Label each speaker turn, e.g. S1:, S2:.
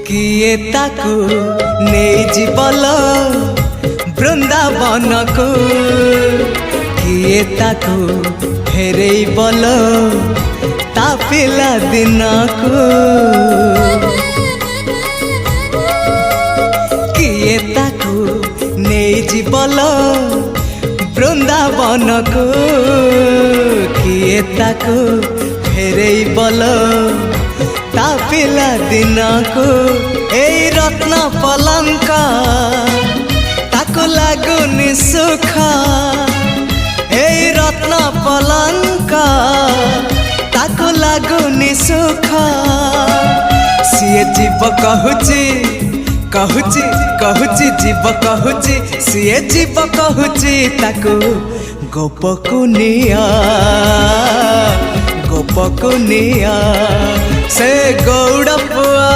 S1: किए ताकू नहीं जीवल बृंदावन को किए ताकू फेरे बल ता पिला दिन को किए ताकू नहीं जीवल बृंदावन को किए ताकू फेरे बल ता पिला दिन को ए रत्न पलंक ताको लागुनी सुख ए रत्न पलंक ताको लागुनी सुख सीए जीव कहूची कहूची कहूची जीव कहूची सीए जीव कहूची ताको गोपकुनिया गोपकुनिया से गौड़ पुआ।